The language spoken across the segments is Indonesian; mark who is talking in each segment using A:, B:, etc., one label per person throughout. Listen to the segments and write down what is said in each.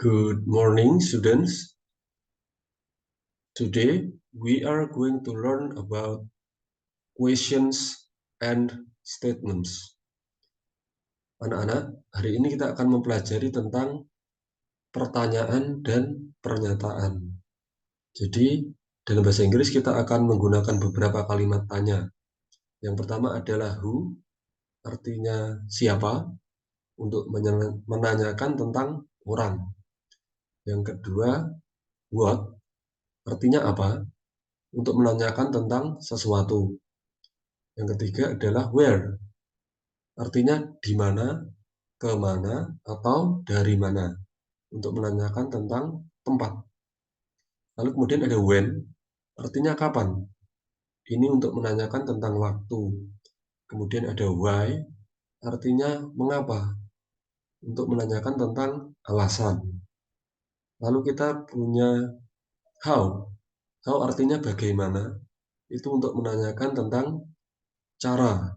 A: Good morning, students. Today we are going to learn about questions and statements. Anak-anak, hari ini kita akan mempelajari tentang pertanyaan dan pernyataan. Jadi, dalam bahasa Inggris kita akan menggunakan beberapa kalimat tanya. Yang pertama adalah who, artinya siapa, untuk menanyakan tentang orang. Yang kedua, what, artinya apa, untuk menanyakan tentang sesuatu. Yang ketiga adalah where, artinya di mana, kemana, atau dari mana, untuk menanyakan tentang tempat. Lalu kemudian ada when, artinya kapan. Ini untuk menanyakan tentang waktu. Kemudian ada why, artinya mengapa, untuk menanyakan tentang alasan. Lalu kita punya how. How artinya bagaimana, itu untuk menanyakan tentang cara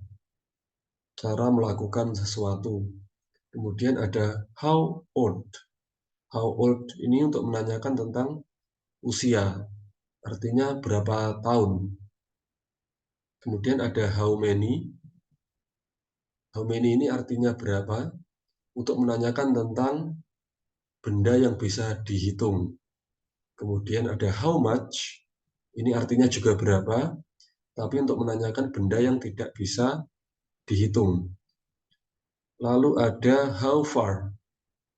A: melakukan sesuatu. Kemudian ada how old. How old ini untuk menanyakan tentang usia, artinya berapa tahun. Kemudian ada how many. How many ini artinya berapa, untuk menanyakan tentang benda yang bisa dihitung. Kemudian ada how much, ini artinya juga berapa, tapi untuk menanyakan benda yang tidak bisa dihitung. Lalu ada how far.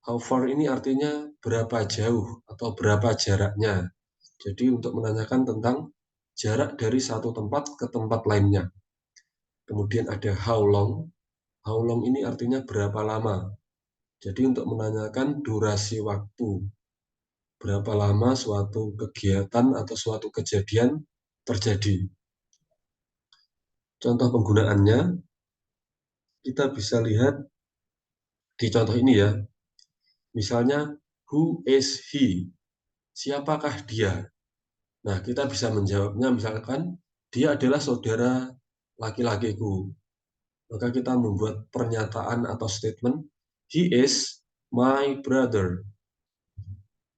A: How far ini artinya berapa jauh atau berapa jaraknya. Jadi untuk menanyakan tentang jarak dari satu tempat ke tempat lainnya. Kemudian ada how long. How long ini artinya berapa lama. Jadi untuk menanyakan durasi waktu. Berapa lama suatu kegiatan atau suatu kejadian terjadi. Contoh penggunaannya, kita bisa lihat di contoh ini ya. Misalnya, who is he? Siapakah dia? Nah, kita bisa menjawabnya misalkan, dia adalah saudara laki-lakiku. Maka kita membuat pernyataan atau statement, he is my brother.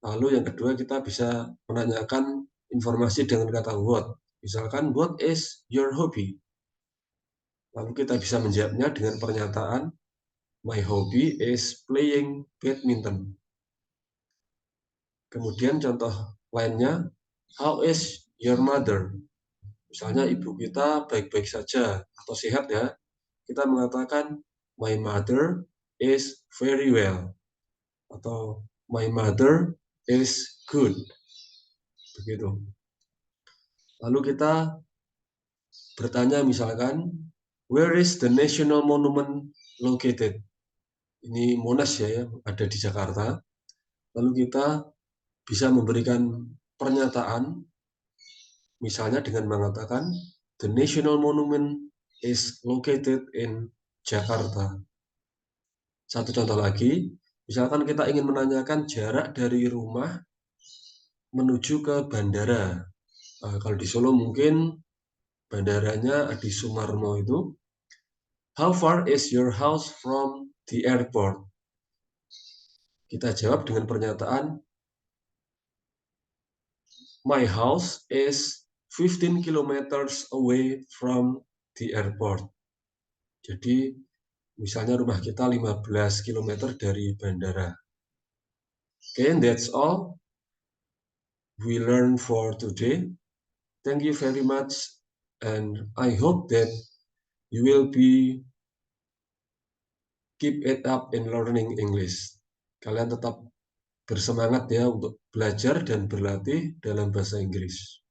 A: Lalu yang kedua kita bisa menanyakan informasi dengan kata what. Misalkan, what is your hobby? Lalu kita bisa menjawabnya dengan pernyataan, my hobby is playing badminton. Kemudian contoh lainnya, how is your mother? Misalnya ibu kita baik-baik saja atau sehat ya. Kita mengatakan, my mother is very well. Atau my mother is good. Begitu. Lalu kita bertanya misalkan, where is the national monument located? Ini Monas ya, ada di Jakarta. Lalu kita bisa memberikan pernyataan, misalnya dengan mengatakan, the national monument is located in Jakarta. Satu contoh lagi, misalkan kita ingin menanyakan jarak dari rumah menuju ke bandara. Kalau di Solo mungkin bandaranya Adi Sumarmo itu. How far is your house from the airport? Kita jawab dengan pernyataan, my house is 15 kilometers away from the airport. Jadi misalnya rumah kita 15 km dari bandara. Okay, and that's all we learned for today. Thank you very much, and I hope that you will keep it up in learning English. Kalian tetap bersemangat ya untuk belajar dan berlatih dalam bahasa Inggris.